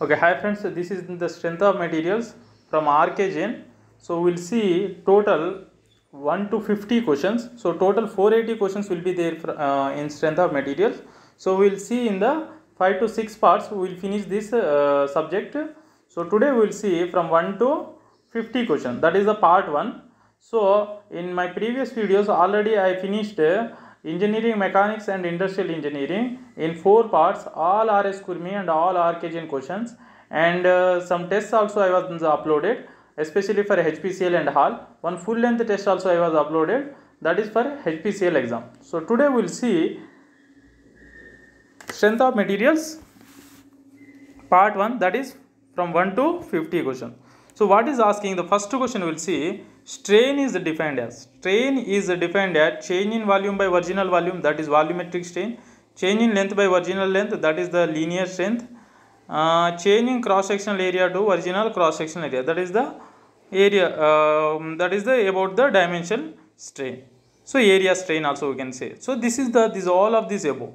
Okay, hi friends. So this is the strength of materials from RKGN. So we'll see total 1 to 50 questions. So total 480 questions will be there in strength of materials. So we'll see in the 5 to 6 parts. We will finish this subject. So today we will see from 1 to 50 questions. That is the part 1. So in my previous videos already I finished engineering mechanics and industrial engineering in 4 parts, all RS Kurmi and all RKGN questions, and some tests also I was uploaded, especially for HPCL and HAL. One full length test also I was uploaded, that is for HPCL exam. So today we will see strength of materials part 1, that is from 1 to 50 questions. So what is asking, the first question we will see, strain is defined as change in volume by virginal volume, that is volumetric strain. Change in length by virginal length, that is the linear strength. Change in cross sectional area to virginal cross sectional area, that is the area, that is the about the dimension strain. So area strain also we can say. So this is all of this above.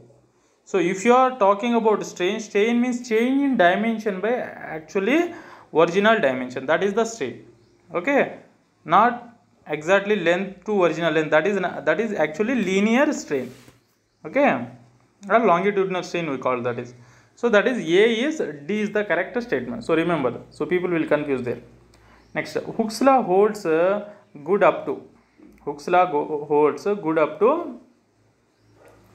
So if you are talking about strain means change in dimension by actually original dimension, that is the strain. Okay, not exactly length to original length, that is actually linear strain. Okay, or longitudinal strain we call that is. So that is D is the correct statement. So remember, so people will confuse there. Next, Hooke's law holds good up to. Hooke's law holds good up to.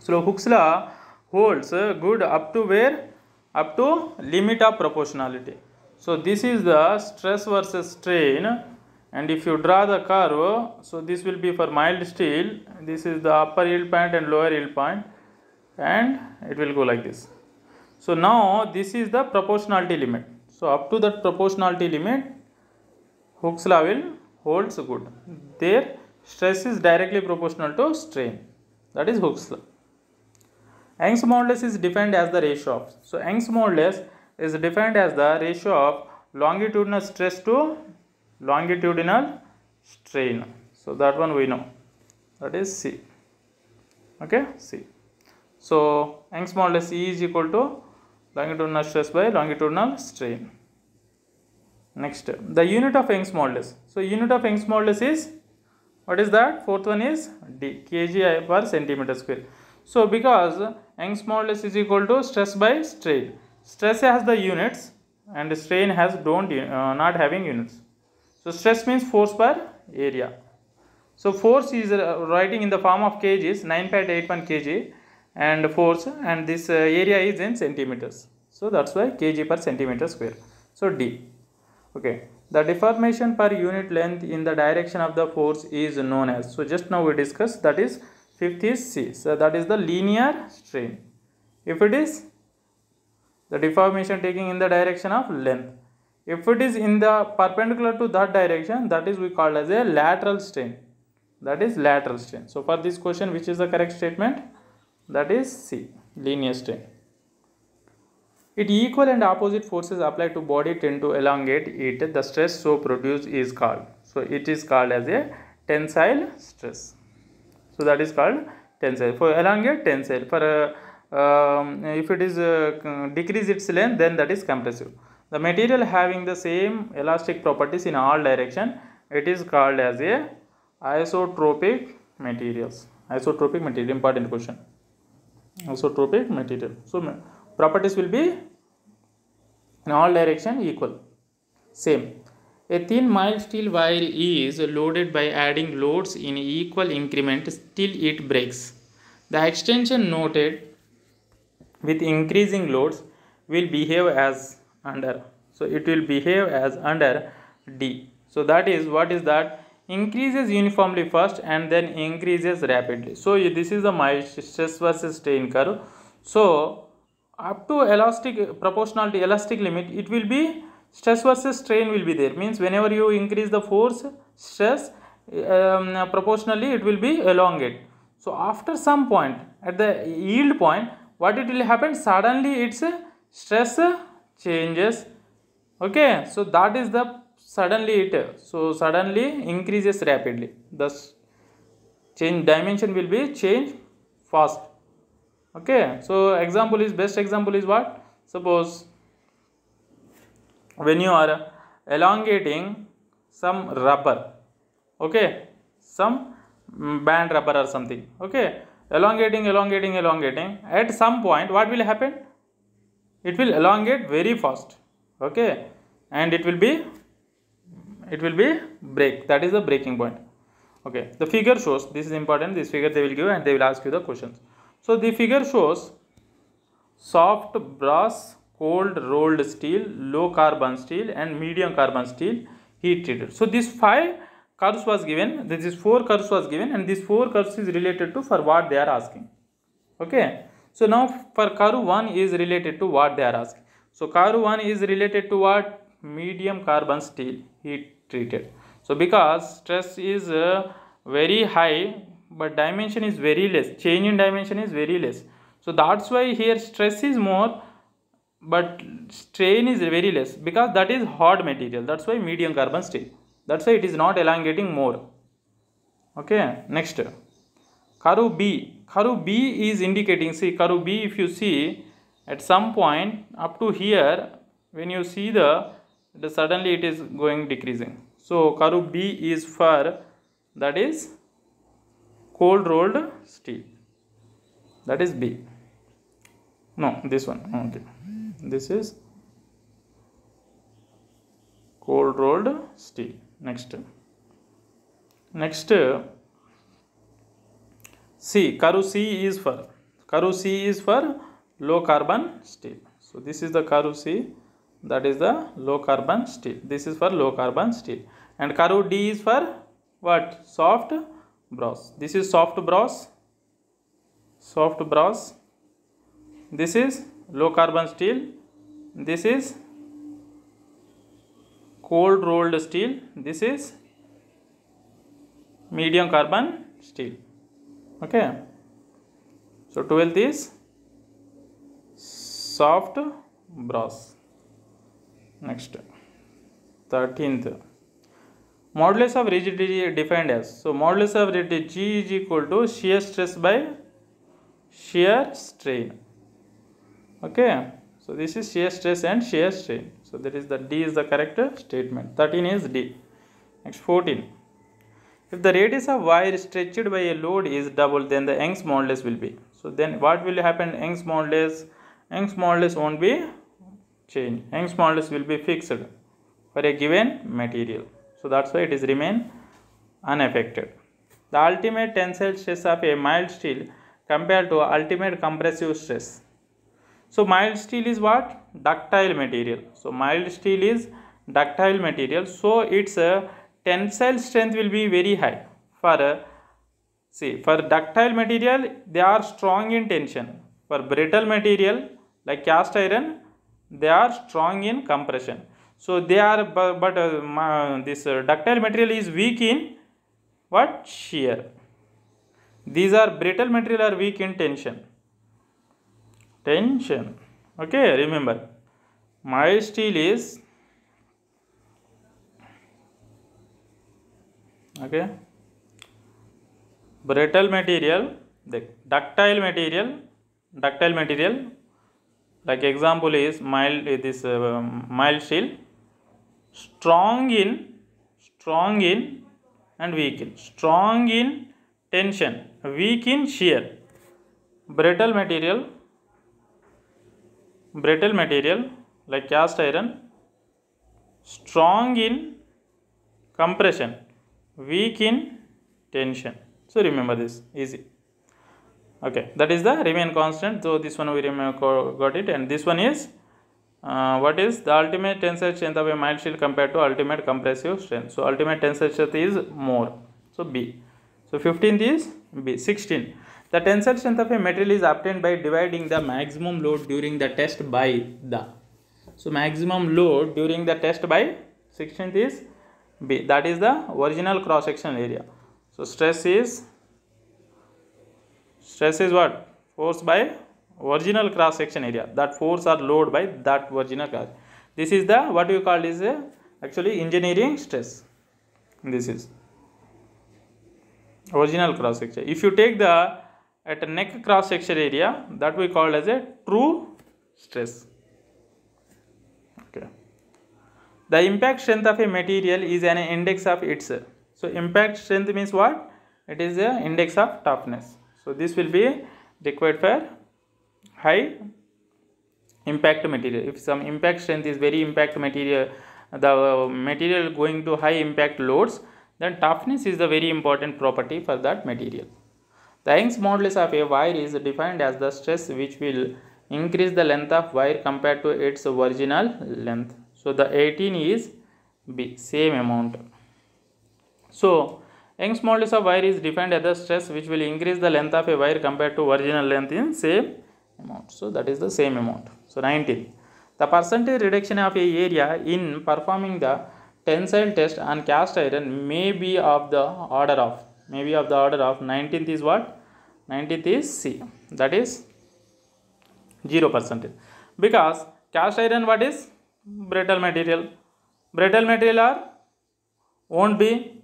So Hooke's law holds good up to where? Up to limit of proportionality. So this is the stress versus strain, and if you draw the curve, so this will be for mild steel, this is the upper yield point and lower yield point, and it will go like this. So now this is the proportionality limit. So up to that proportionality limit, Hooke's law will holds good. There stress is directly proportional to strain. That is Hooke's law. Young's modulus is defined as the ratio of. So Young's modulus is defined as the ratio of longitudinal stress to longitudinal strain. So that one we know. That is C. Okay, C. So Young's modulus E is equal to longitudinal stress by longitudinal strain. Next, the unit of Young's modulus. So unit of Young's modulus is, what is that? Fourth one is D, kg per centimeter square. So because Young's modulus is equal to stress by strain. Stress has the units and strain has not having units. So stress means force per area. So force is writing in the form of kg is 9.81 kg and force, and this area is in centimeters. So that's why kg per centimeter square. So D. Okay. The deformation per unit length in the direction of the force is known as. So just now we discussed, that is fifth is C. So that is the linear strain. If it is the deformation taking in the direction of length, if it is in the perpendicular to that direction, that is we call as a lateral strain. That is lateral strain. So for this question, which is the correct statement? That is C, linear strain. If equal and opposite forces applied to body tend to elongate it, the stress so produced is called. So it is called as a tensile stress. So that is called tensile. For elongate, tensile. For if it is decrease its length, then that is compressive. The material having the same elastic properties in all direction, it is called as a isotropic materials. Isotropic material, important question. Isotropic material. So properties will be in all direction equal, same. A thin mild steel wire is loaded by adding loads in equal increments till it breaks. The extension noted with increasing loads will behave as under. So it will behave as under D. So that is, what is that? Increases uniformly first and then increases rapidly. So this is the mild stress versus strain curve. So up to elastic proportionality, elastic limit, it will be stress versus strain will be there. Means whenever you increase the force, stress, proportionally it will be elongate. So after some point, at the yield point, what it will happen? Suddenly its stress changes. Okay, so that is the suddenly it. So suddenly increases rapidly. Thus change dimension will be changed fast. Okay, so example is, best example is what? Suppose when you are elongating some rubber, okay, some band rubber or something, okay, elongating, at some point what will happen? It will elongate very fast, okay, and it will be break. That is the breaking point. Okay, the figure shows, this is important, this figure they will give and they will ask you the questions. So the figure shows soft brass, cold rolled steel, low carbon steel and medium carbon steel heat treated. So these 5 curves was given, this is 4 curves was given, and these 4 curves is related to for what they are asking. Okay, so now for curve 1 is related to what they are asking. So curve 1 is related to what? Medium carbon steel heat treated. So because stress is very high but dimension is very less, change in dimension is very less, so that's why here stress is more but strain is very less, because that is hard material, that's why medium carbon steel, that's why it is not elongating more. Okay, next curve B. Curve B is indicating, see curve B, if you see at some point up to here, when you see suddenly it is going decreasing. So curve B is for, that is cold rolled steel, that is B. No, this one, okay, this is cold rolled steel. Next C, curve C is for low carbon steel. So this is the curve C, that is the low carbon steel, this is for low carbon steel. And curve D is for what? Soft brass, this is soft brass, this is low carbon steel, this is cold rolled steel, this is medium carbon steel. Okay, so 12th is soft brass. Next 13th, modulus of rigidity defined as, so modulus of rigidity G is equal to shear stress by shear strain. Okay, so this is shear stress and shear strain, so that is the D is the correct statement. 13 is D. Next 14, if the radius of wire stretched by a load is double, then the Young's modulus will be. So then what will happen? Young's modulus won't be changed. Young's modulus will be fixed for a given material. So that's why it is remain unaffected. The ultimate tensile stress of a mild steel compared to ultimate compressive stress. So mild steel is what? Ductile material. So mild steel is ductile material. So its tensile strength will be very high. For ductile material, they are strong in tension. For brittle material like cast iron, they are strong in compression. So they are, this ductile material is weak in what? Shear. These are brittle material are weak in tension. Okay, remember, mild steel is, okay, brittle material, the ductile material, like example is mild, mild steel, strong in and weak in, strong in tension, weak in shear. Brittle material like cast iron, strong in compression, weak in tension. So remember this, easy. Okay, that is the remain constant. So this one we got it, and this one is what is the ultimate tensile strength of a mild steel compared to ultimate compressive strength. So ultimate tensile strength is more, so B. So 15th is B. 16, the tensile strength of a material is obtained by dividing the maximum load during the test by the, so maximum load during the test by, 16th is B, that is the original cross sectional area. So stress is what? Force by original cross section area, that force or load by that original cross. This is the what you call is actually engineering stress. This is original cross section. If you take the at neck cross section area, that we call as a true stress. Okay, The impact strength of a material is an index of its. So impact strength means what? It is the index of toughness. So this will be required for high impact material. If some impact strength is very impact material, the material going to high impact loads, then toughness is the very important property for that material. The Young's modulus of a wire is defined as the stress which will increase the length of wire compared to its original length. So the 18 is B, same amount. So Young's modulus of wire is defined as the stress which will increase the length of a wire compared to original length in same amount. So that is the same amount. So 19. The percentage reduction of a area in performing the tensile test on cast iron may be of the order of 19th is what? 19th is C, that is 0%. Because cast iron what is? Brittle material. Brittle material are won't be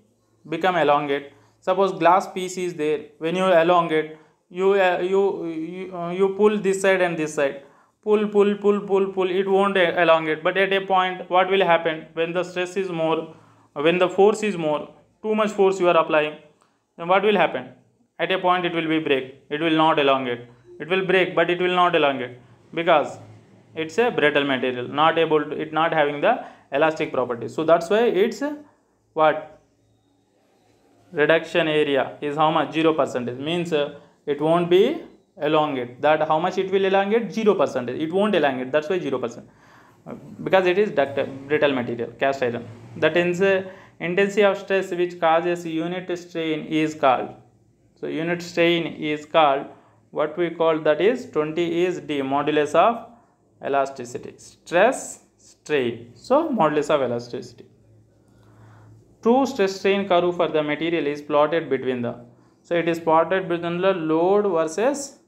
become elongate. Suppose glass piece is there, when you elongate, you pull this side and this side, pull, it won't elongate. But at a point, what will happen when the stress is more, when the force is more, too much force you are applying, then what will happen? At a point it will be break, it will not elongate. It will break, but it will not elongate because it's a brittle material, not able to, it not having the elastic properties. So that's why it's what? Reduction area is how much? 0%. Means it won't be elongate. That how much it will elongate? 0%. It won't elongate. That's why 0%. Because it is brittle material, cast iron. That intensity of stress which causes unit strain is called. So unit strain is called, what we call, that is 20 is D, modulus of elasticity. Stress, strain. So modulus of elasticity. True stress strain curve for the material is plotted between the, so it is plotted between the load versus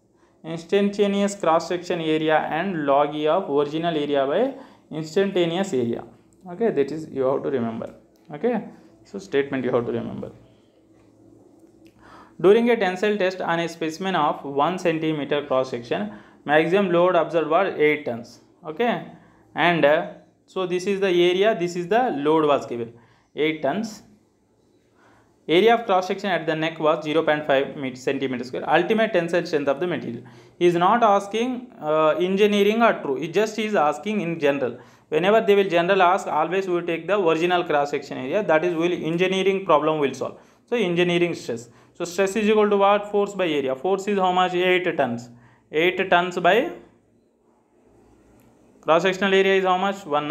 instantaneous cross section area and log E of original area by instantaneous area. Okay, that is you have to remember. Okay, so statement you have to remember. During a tensile test on a specimen of 1 centimeter cross section, maximum load observed was 8 tons. Okay, and so this is the area, this is the load was given 8 tons. Area of cross section at the neck was 0.5 centimeter square. Ultimate tensile strength of the material. He is not asking engineering or true. He just is asking in general. Whenever they will general ask, always we will take the original cross section area. That is will engineering problem will solve. So engineering stress. So stress is equal to what? Force by area. Force is how much? 8 tons. 8 tons by cross sectional area is how much? 1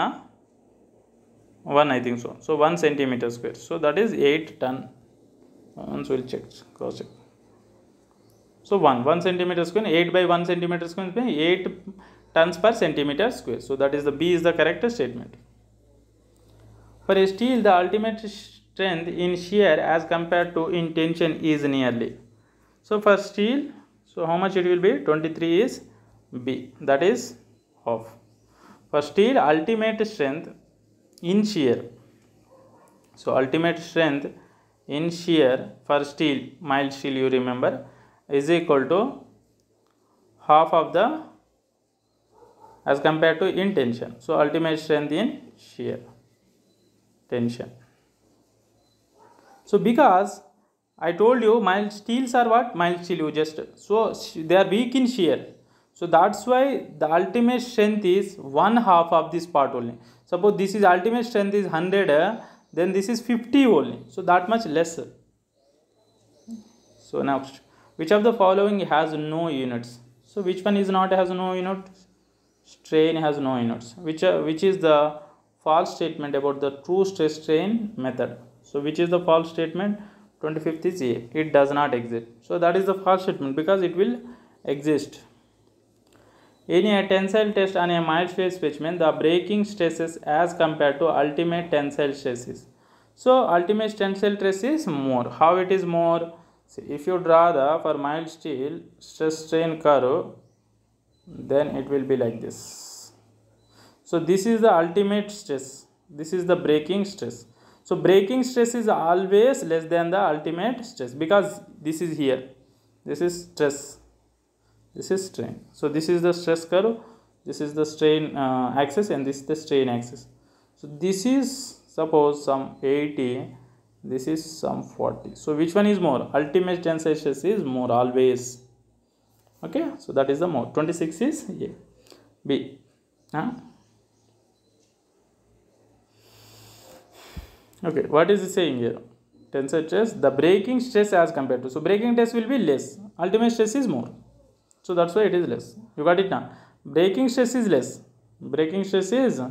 I think so. So 1 centimeter square. So that is 8 ton. Once we'll check cross check. So 1 centimeter square, 8 by 1 centimeter square, 8 tons per centimeter square. So that is the B is the correct statement. For a steel, the ultimate strength in shear as compared to in tension is nearly. So for steel, so how much it will be? 23 is B, that is half. For steel, ultimate strength in shear. So ultimate strength in shear for steel, mild steel you remember, is equal to half of the as compared to in tension. So ultimate strength in shear tension. So because I told you mild steels are what? Mild steel you just, so they are weak in shear. So that's why the ultimate strength is 1/2 of this part only. Suppose this is ultimate strength is 100, then this is 50 only. So that much lesser. So now, which of the following has no units? So which one is not has no unit? Strain has no units. Which is the false statement about the true stress strain method? So which is the false statement? 25th is A. It does not exist. So that is the false statement because it will exist. In a tensile test on a mild steel specimen, the breaking stresses as compared to ultimate tensile stresses. So ultimate tensile stress is more. How it is more? See, if you draw the for mild steel stress strain curve, then it will be like this. So this is the ultimate stress. This is the breaking stress. So breaking stress is always less than the ultimate stress because this is here. This is stress. This is strain. So this is the stress curve. This is the strain axis and this is the strain axis. So this is suppose some 80, this is some 40. So which one is more? Ultimate tensile stress is more always. Okay, so that is the more. 26 is A. B. Okay, what is it saying here? Tensile stress, the breaking stress as compared to. So breaking stress will be less. Ultimate stress is more. So that's why it is less. You got it now? Breaking stress is less. Breaking stress is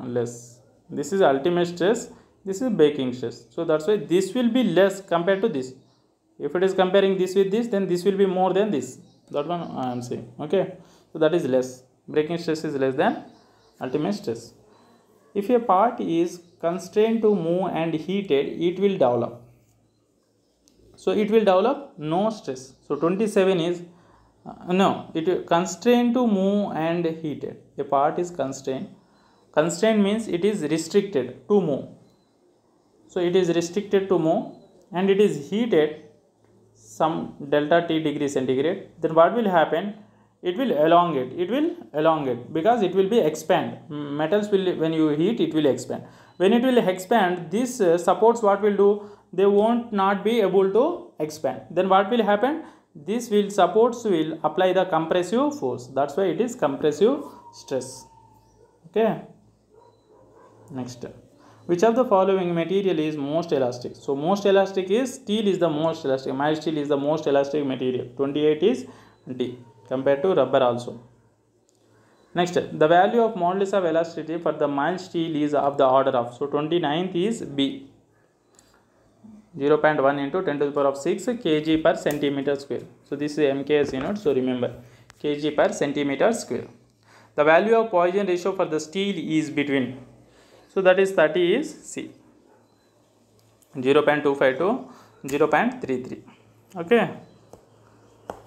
less. This is ultimate stress. This is breaking stress. So that's why this will be less compared to this. If it is comparing this with this, then this will be more than this. That one I am saying. Okay. So that is less. Breaking stress is less than ultimate stress. If a part is constrained to move and heated, it will develop. So it will develop no stress. So 27 is it constrained to move and heated. A part is constrained. Constrained means it is restricted to move. So it is restricted to move and it is heated some delta T degree centigrade. Then what will happen? It will elongate. It will elongate because it will be expand. Metals will, when you heat, it will expand. When it will expand, this supports what will do? They won't not be able to expand. Then what will happen? This will supports will apply the compressive force. That's why it is compressive stress. Okay. Next, which of the following material is most elastic? So most elastic is steel is the most elastic. Mild steel is the most elastic material. 28 is D compared to rubber also. Next, the value of modulus of elasticity for the mild steel is of the order of. So 29th is B. 0.1 into 10 to the power of 6 kg per centimeter square. So this is MKS unit. So remember kg per centimeter square. The value of Poisson ratio for the steel is between. So that is 30 is C. 0.25 to 0.33. Okay.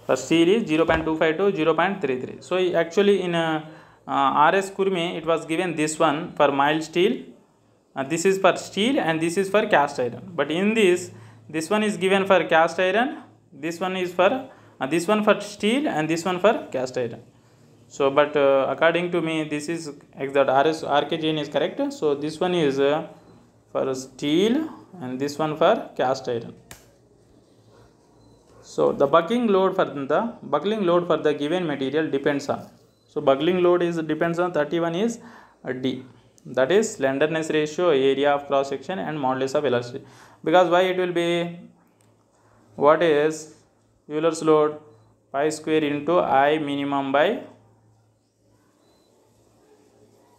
For steel is 0.25 to 0.33. So actually in RS Kurmi it was given this one for mild steel. This is for steel and this is for cast iron. But in this one is given for cast iron. This one is for this one for steel and this one for cast iron. So but according to me this is that RKGN is correct. So this one is for steel and this one for cast iron. So the buckling load for the given material depends on. So buckling load is depends on 31 is D. That is slenderness ratio, area of cross section and modulus of elasticity. Because why it will be, what is Euler's load? Pi square into I minimum by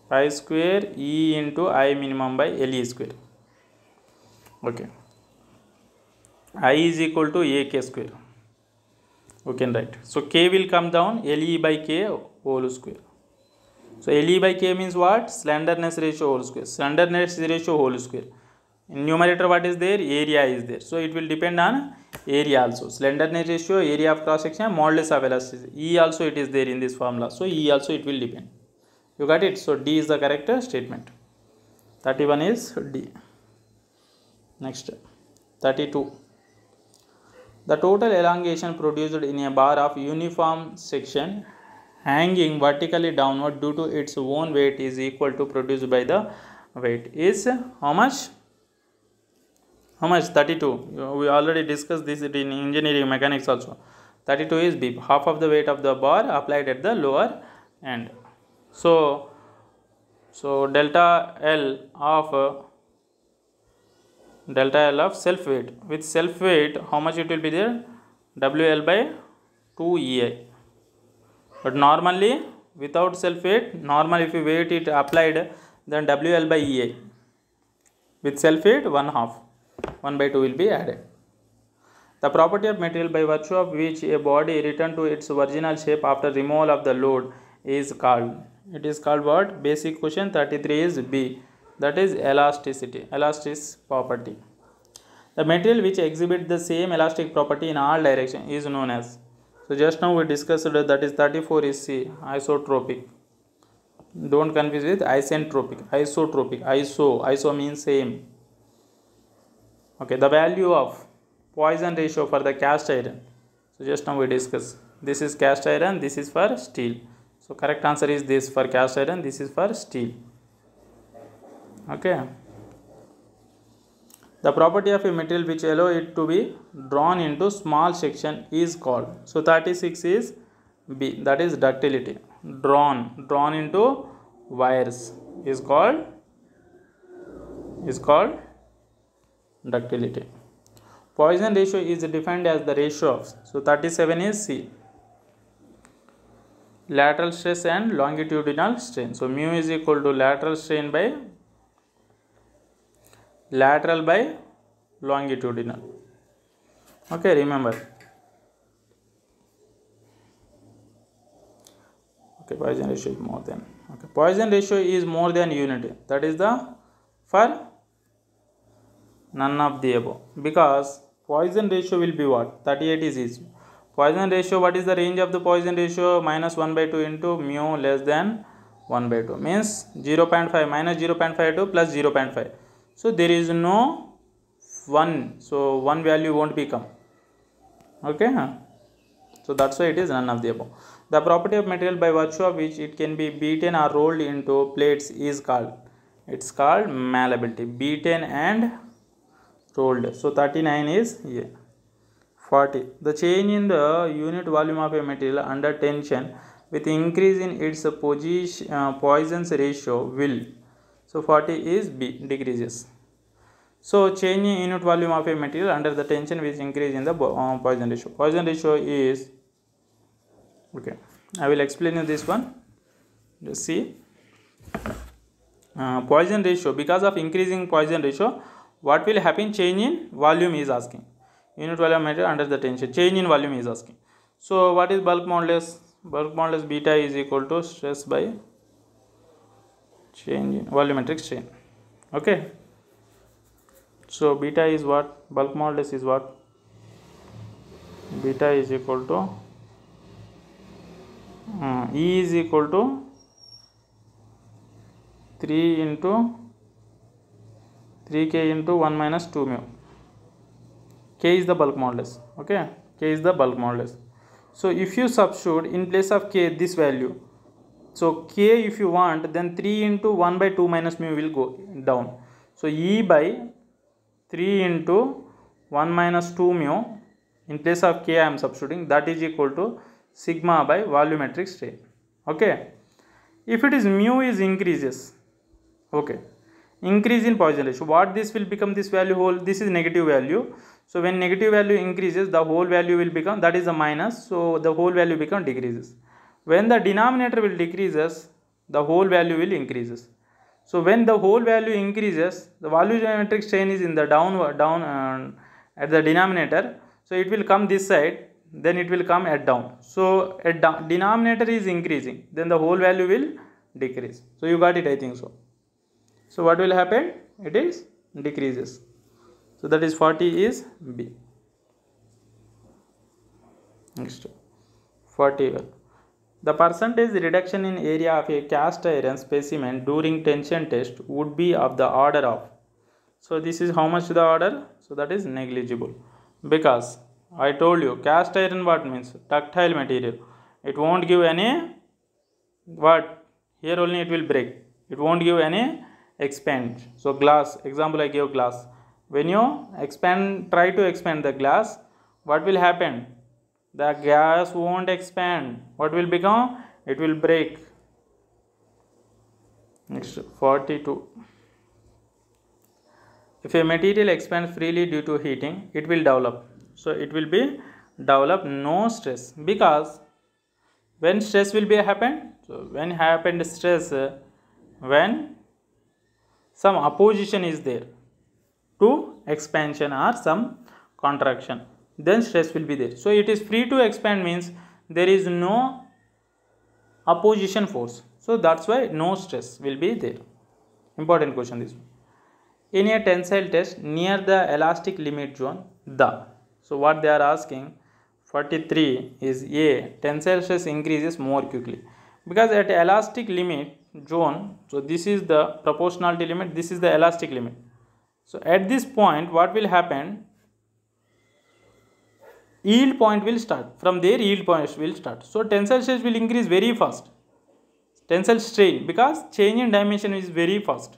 pi square E into I minimum by LE square. Okay. I is equal to AK square. We can write. So K will come down, LE by K whole square. So LE by K means what? Slenderness ratio whole square. Slenderness ratio whole square. In numerator what is there? Area is there. So it will depend on area also. Slenderness ratio, area of cross section, modulus of elasticity. E also it is there in this formula. So E also it will depend. You got it? So D is the correct statement. 31 is D. Next, 32. The total elongation produced in a bar of uniform section hanging vertically downward due to its own weight is equal to produced by the weight is how much? How much? 32. We already discussed this in engineering mechanics also. 32 is B. Half of the weight of the bar applied at the lower end. So delta L of self weight. With self weight, how much it will be there? WL by 2 EI. But normally without self weight, normally if you weight it applied, then WL by EI. With self weight, 1/2. 1 by 2 will be added. The property of material by virtue of which a body return to its original shape after removal of the load is called. It is called what? Basic question 33 is B. That is elasticity. Elastic property. The material which exhibits the same elastic property in all directions is known as. So just now we discussed that is 34 is C. Isotropic. Don't confuse with isentropic. Isotropic. Iso means same. Okay. The value of Poisson ratio for the cast iron. So just now we discussed. This is cast iron. This is for steel. So correct answer is this for cast iron. This is for steel. Okay. The property of a material which allow it to be drawn into small section is called. So 36 is B, that is ductility. Drawn into wires is called ductility. Poisson ratio is defined as the ratio of, so 37 is C, lateral stress and longitudinal strain. So mu is equal to lateral strain by lateral by longitudinal. Okay, remember. Okay, Poisson ratio is more than. Okay, Poisson ratio is more than unity. That is the for none of the above, because Poisson ratio will be what? 38 is easy. Poisson ratio, what is the range of the Poisson ratio? Minus 1 by 2 into mu less than 1 by 2 means 0.5 minus 0.52 plus 0.5. So there is no 1, so 1 value won't become. Okay, so that's why it is none of the above. The property of material by virtue of which it can be beaten or rolled into plates is called, it's called malleability. Beaten and rolled. So 39 is A. 40. The change in the unit volume of a material under tension with increase in its Poisson's ratio will. So 40 is B, decreases. So change in unit volume of a material under the tension with increase in the Poisson ratio. Poisson ratio is, okay, I will explain you this one. Just see. Poisson ratio, because of increasing Poisson ratio, what will happen? Change in volume is asking. Unit volume material under the tension, change in volume is asking. So what is bulk modulus? Bulk modulus beta is equal to stress by change in volumetric strain. Okay, so beta is what? Bulk modulus is what? Beta is equal to E is equal to 3 into 3K into 1 minus 2 mu. K is the bulk modulus. Okay, K is the bulk modulus. So if you substitute in place of K this value, so K if you want, then 3 into 1 by 2 minus mu will go down. So E by 3 into 1 minus 2 mu, in place of K I am substituting, that is equal to sigma by volumetric strain. Okay, if it is mu is increases, okay, increase in Poisson ratio, what this will become? This value whole, this is negative value. So when negative value increases, the whole value will become, that is a minus, so the whole value become decreases. When the denominator will decreases, the whole value will increases. So when the whole value increases, the volumetric strain is in the down at the denominator, so it will come this side, then it will come at down. So at denominator is increasing, then the whole value will decrease. So you got it, I think so. So what will happen? It is decreases. So that is 40 is B. Next, 41. The percentage reduction in area of a cast iron specimen during tension test would be of the order of. So this is how much the order? So that is negligible, because I told you cast iron what means? Ductile material. It won't give any what? Here only it will break. It won't give any expand. So glass, example I gave glass. When you try to expand the glass, what will happen? The gas won't expand. What will become? It will break. Next, 42. If a material expands freely due to heating, it will develop. So it will be develop no stress, because when stress will be happen? So when happened stress, when some opposition is there to expansion or some contraction, then stress will be there. So it is free to expand means there is no opposition force. So that's why no stress will be there. Important question this one. In a tensile test near the elastic limit zone, so what they are asking, 43 is A, tensile stress increases more quickly, because at elastic limit zone, so this is the proportionality limit, this is the elastic limit. So at this point what will happen? Yield point will start. From there yield point will start. So tensile stress will increase very fast. Tensile strain, because change in dimension is very fast.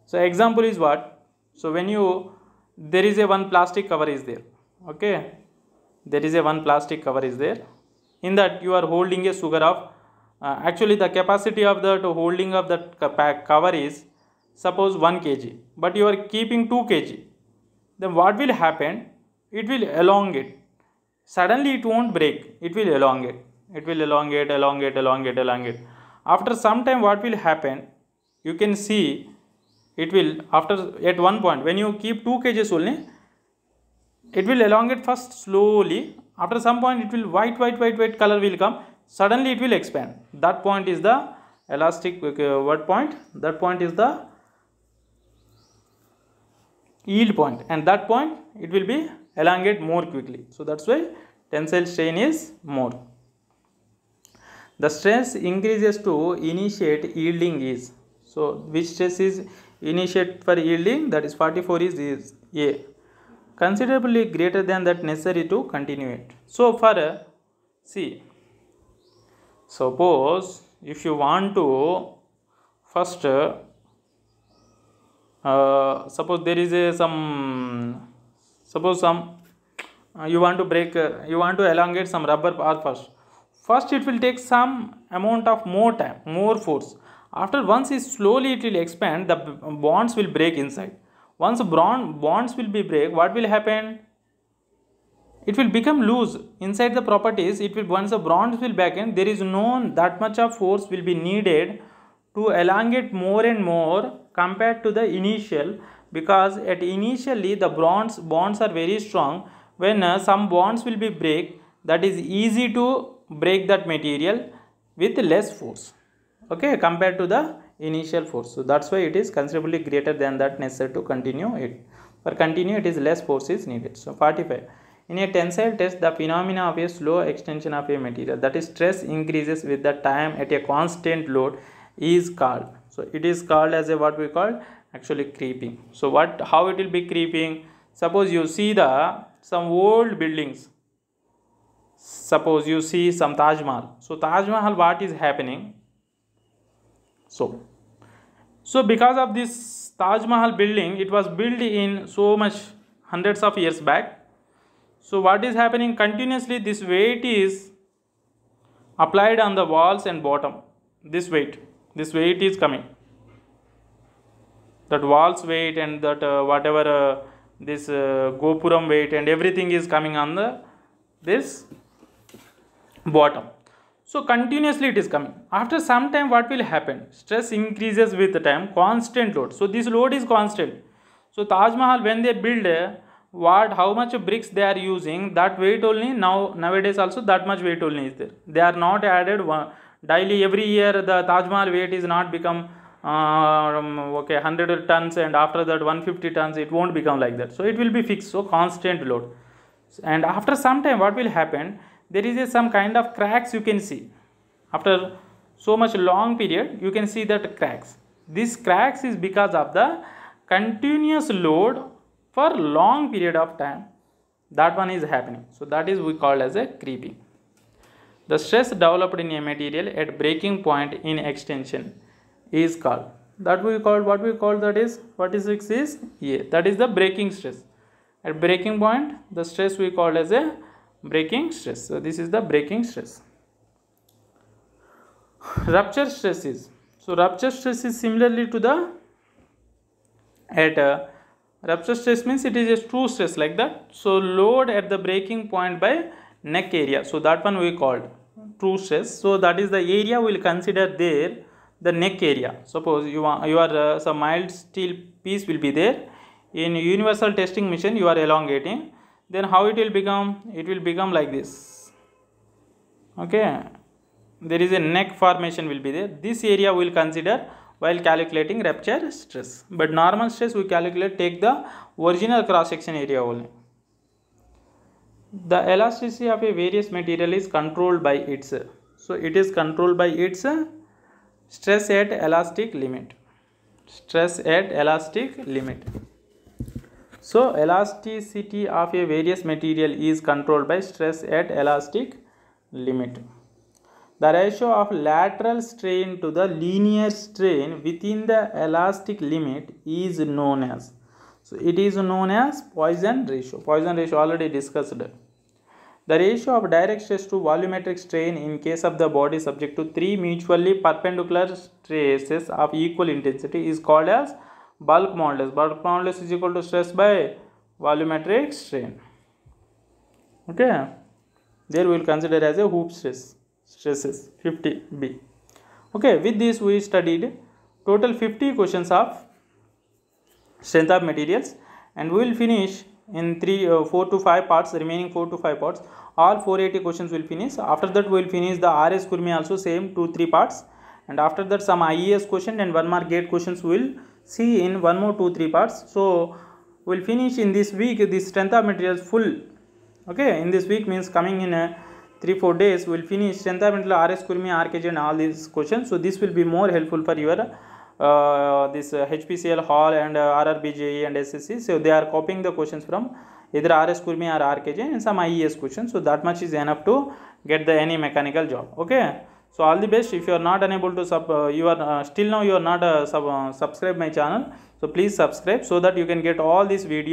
So example is what? So when there is a one plastic cover is there, okay, there is a one plastic cover is there. In that you are holding a sugar of actually the capacity of that holding of that cover is suppose 1 kg, but you are keeping 2 kg. Then what will happen? It will elongate. Suddenly it won't break, it will elongate. It will elongate. After some time what will happen? You can see it will, after at one point when you keep 2 kgs only, it will elongate first slowly. After some point it will white color will come. Suddenly it will expand. That point is the elastic, what point? That point is the yield point, and that point it will be elongate more quickly. So that's why tensile strain is more. The stress increases to initiate yielding is, so which stress is initiate for yielding? That is 44 is A, considerably greater than that necessary to continue it. So for see, suppose if you want to first suppose there is a you want to break you want to elongate some rubber bar first it will take some amount of more time, more force. After once it slowly it will expand, the bonds will break inside. Once bonds will be break, what will happen? It will become loose inside the properties. It will, once the bonds will back in, there is no that much of force will be needed to elongate more and more compared to the initial, because at initially the bonds are very strong. When some bonds will be break, that is easy to break that material with less force, okay, compared to the initial force. So that's why it is considerably greater than that necessary to continue it. For continue it is less force is needed. So 45. In a tensile test, the phenomena of a slow extension of a material, that is stress increases with the time at a constant load, is called, so it is called as a what we call actually creeping. So how it will be creeping? Suppose you see some old buildings, suppose you see some Taj Mahal. So Taj Mahal, what is happening? So because of this Taj Mahal building, it was built in so much hundreds of years back. So what is happening? Continuously this weight is applied on the walls and bottom. This weight is coming. That walls weight and that whatever this gopuram weight and everything is coming on this bottom. So continuously it is coming. After some time what will happen? Stress increases with the time, constant load. So this load is constant. So Taj Mahal, when they build how much bricks they are using, that weight only nowadays also that much weight only is there. They are not added daily. Every year the Taj Mahal weight is not become 100 tons and after that 150 tons. It won't become like that. So it will be fixed. So constant load. And after some time what will happen? There is some kind of cracks you can see. After so much long period you can see that cracks. This cracks is because of the continuous load for long period of time. That one is happening. So that is we call as a creeping. The stress developed in a material at breaking point in extension is called, that we call, what we call, that is 46 is A, that is the breaking stress. At breaking point the stress we call as a breaking stress. So this is the breaking stress. Rupture stress is, so rupture stress is similarly to the rupture stress means it is a true stress like that. So load at the breaking point by neck area. So that one we called true stress. So that is the area we will consider there, the neck area. Suppose you are some mild steel piece will be there. In universal testing machine you are elongating. Then how it will become? It will become like this. Okay. There is a neck formation will be there. This area we will consider while calculating rupture stress. But normal stress we calculate, take the original cross section area only. The elasticity of a various material is controlled by its, so it is controlled by its stress at elastic limit. Stress at elastic limit. So elasticity of a various material is controlled by stress at elastic limit. The ratio of lateral strain to the linear strain within the elastic limit is known as. So it is known as Poisson ratio. Poisson ratio already discussed. The ratio of direct stress to volumetric strain in case of the body subject to three mutually perpendicular stresses of equal intensity is called as bulk modulus. Bulk modulus is equal to stress by volumetric strain. Okay, there we will consider as a hoop stresses 50B. Okay, with this we studied total 50 questions of strength of materials, and we will finish in 4 to 5 parts. The remaining 4 to 5 parts, all 480 questions will finish. After that we will finish the RS Kurmi also, same 2-3 parts, and after that some IES question and 1 mark gate questions we will see in 1 more 2-3 parts. So we will finish in this week this strength of materials full. Okay, in this week means coming in 3-4 days we will finish strength of material, RS Kurmi, RKJ and all these questions. So this will be more helpful for your this HPCL Hall and RRBJE and SSC. So they are copying the questions from either RS Kurmi or RKJ and some IES questions. So that much is enough to get the any mechanical job. Okay, so all the best. If you are not unable to still now you are not subscribe my channel, so please subscribe so that you can get all these videos